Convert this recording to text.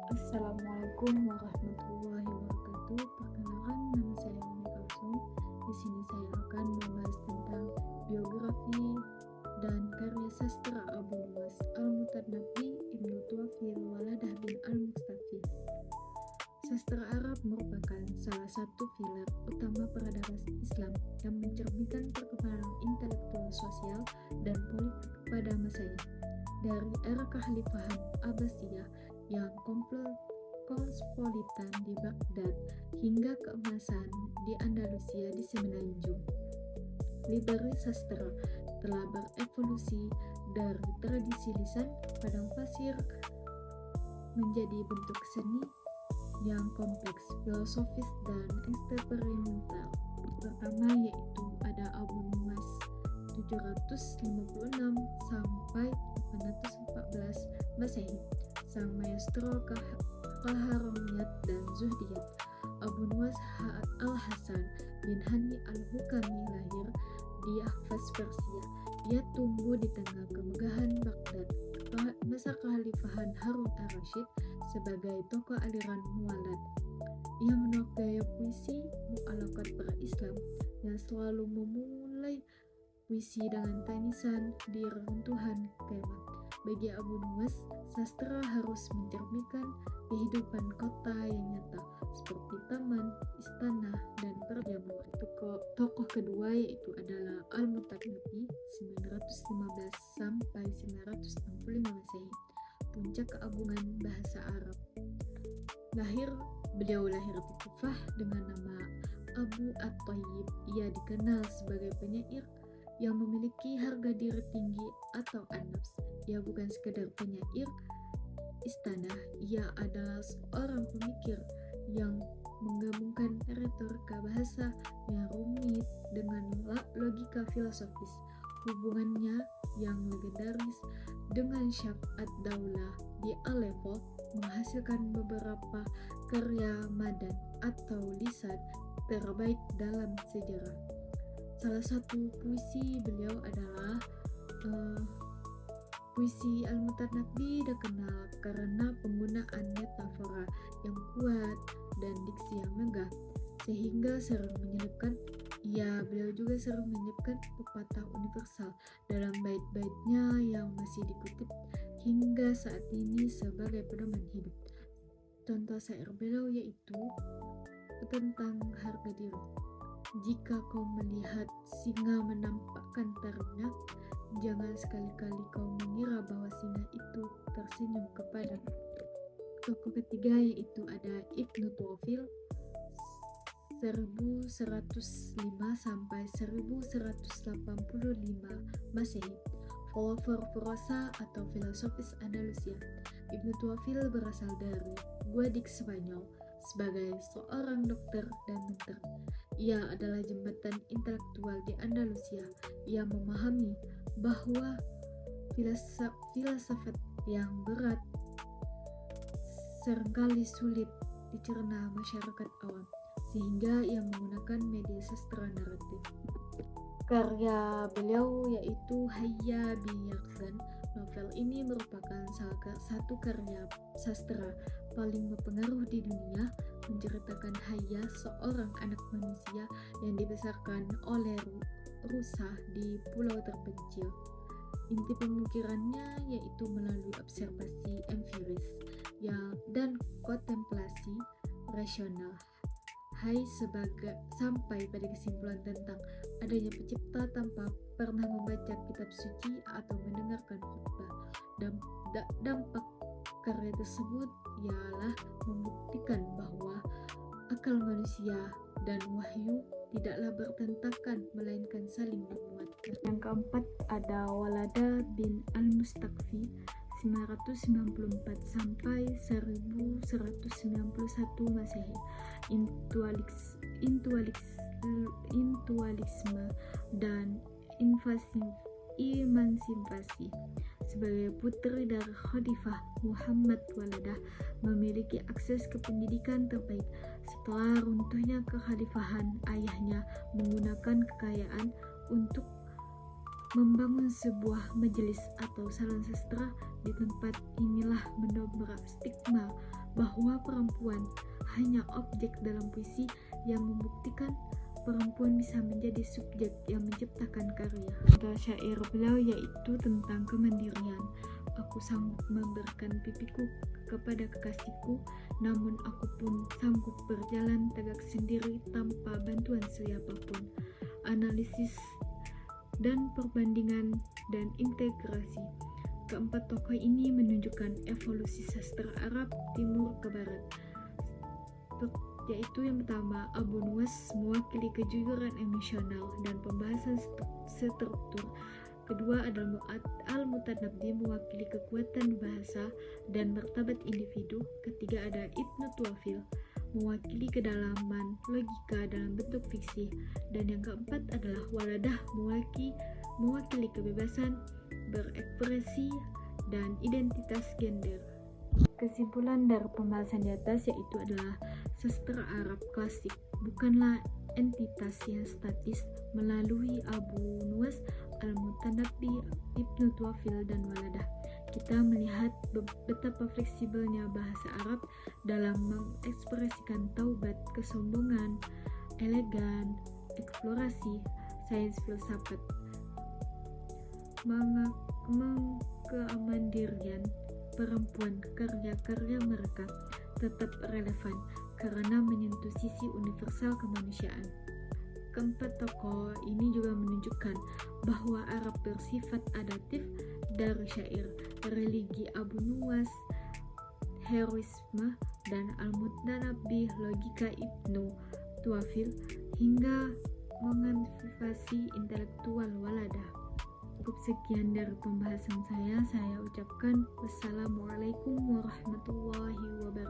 Assalamualaikum warahmatullahi wabarakatuh. Perkenalkan, nama saya Umi Kalsum. Di sini saya akan membahas tentang biografi dan karya sastra Abu Nuwas Al-Mutanabbi Ibnu Tuwafil Waladah bin Al-Mustafi. Sastra Arab merupakan salah satu pilar utama peradaban Islam yang mencerminkan perkembangan intelektual, sosial, dan politik pada masanya. Dari era kekhalifahan Abbasiyah yang kosmopolitan di Baghdad hingga keemasan di Andalusia di Semenanjung, library sastra telah berevolusi dari tradisi lisan padang pasir menjadi bentuk seni yang kompleks, filosofis, dan eksperimental. Pertama yaitu ada Abu Nuwas 756 sampai 814 Masehi, sang maestro kaharomiyat dan zuhdiyat. Abu Nuwas Al-Hasan bin Hani Al-Hukami lahir di Ahvaz, Persia. Ia tumbuh di tengah kemegahan Baghdad masa kekhalifahan Harun al-Rashid sebagai tokoh aliran mualad. Ia menolak gaya puisi mu'alakat pra-Islam yang selalu memulai puisi dengan tangisan di reruntuhan kemah. Bagi Abu Nuwas, sastra harus mencerminkan kehidupan kota yang nyata seperti taman, istana, dan perjamuan. Tokoh kedua yaitu adalah Al-Mutanabbi 915 sampai 965 Masehi, puncak keagungan bahasa Arab. Beliau lahir di Kufah dengan nama Abu At-Thayyib. Ia dikenal sebagai penyair yang memiliki harga diri tinggi atau an-nafs. Ia bukan sekedar penyair istana, ia adalah seorang pemikir yang menggabungkan retorika bahasa yang rumit dengan logika filosofis. Hubungannya yang legendaris dengan Syaf ad-Daulah di Aleppo menghasilkan beberapa karya madan atau lisan terbaik dalam sejarah. Salah satu puisi beliau adalah puisi Al-Mutanabbi dikenal karena penggunaan metafora yang kuat dan diksi yang megah, sehingga sering menyelipkan. Beliau juga sering menyelipkan pepatah universal dalam bait-baitnya yang masih dikutip hingga saat ini sebagai pedoman hidup. Contoh syair beliau yaitu tentang harga diri. Jika kau melihat singa menampakkan taringnya, jangan sekali-kali kau mengira bahwa singa itu tersenyum kepadamu. Tokoh ketiga yaitu ada Ibnu Tuwafil 1105 sampai 1185 Masehi, filosof atau filosofis Andalusia. Ibnu Tuwafil berasal dari Guadix, Spanyol, sebagai seorang dokter dan mentor. Ia adalah jembatan intelektual di Andalusia. Ia memahami bahwa filsafat yang berat seringkali sulit dicerna masyarakat awam, sehingga ia menggunakan media sastra naratif. Karya beliau yaitu Hayya bin Yaqzan. Novel ini merupakan salah satu karya sastra paling berpengaruh di dunia, menceritakan Hayya, seorang anak manusia yang dibesarkan oleh rusa di pulau terpencil. Inti pemikirannya yaitu melalui observasi empiris dan kontemplasi rasional. Sampai pada kesimpulan tentang adanya pencipta tanpa pernah membaca kitab suci atau mendengarkan khutbah. Dampak karya tersebut ialah membuktikan bahwa akal manusia dan wahyu tidaklah bertentangan melainkan saling menguatkan. Yang keempat ada Waladah bin Al-Mustafi 994 sampai 1191 Masehi, intelektualisme dan emansipasi. Sebagai putri dari Khalifah Muhammad Waladah memiliki akses ke pendidikan terbaik. Setelah runtuhnya kekhalifahan, ayahnya menggunakan kekayaan untuk membangun sebuah majelis atau salon sastra. Di tempat inilah mendobrak stigma bahwa perempuan hanya objek dalam puisi yang membuktikan perempuan bisa menjadi subjek yang menciptakan karya. Contoh syair beliau yaitu tentang kemandirian. Aku sanggup memberikan pipiku kepada kekasihku, namun aku pun sanggup berjalan tegak sendiri tanpa bantuan siapapun. Analisis dan perbandingan dan integrasi. Keempat tokoh ini menunjukkan evolusi sastra Arab timur ke barat, yaitu yang pertama Abu Nuwas mewakili kejujuran emosional dan pembahasan struktur. Kedua adalah Al-Mutanabbi mewakili kekuatan bahasa dan martabat individu. Ketiga ada Ibnu Tuwafil mewakili kedalaman logika dalam bentuk fiksi. Dan yang keempat adalah Waladah mewakili kebebasan berekspresi dan identitas gender. Kesimpulan dari pembahasan di atas yaitu adalah sastra Arab klasik bukanlah entitas yang statis. Melalui Abu Nuwas, Al-Mutanabbi, Ibnu Tuwafil, dan Waladah, kita melihat betapa fleksibelnya bahasa Arab dalam mengekspresikan taubat, kesombongan, elegan, eksplorasi, sains filsafat, kemandirian perempuan. Karya-karya mereka tetap relevan karena menyentuh sisi universal kemanusiaan. Keempat tokoh ini juga menunjukkan bahwa Arab bersifat adaptif dari syair, religi Abu Nuwas, heroisme, dan Al-Mutanabbi, logika Ibnu Tuwafil, hingga mengantisipasi intelektual Waladah. Cukup sekian dari pembahasan saya ucapkan wassalamualaikum warahmatullahi wabarakatuh.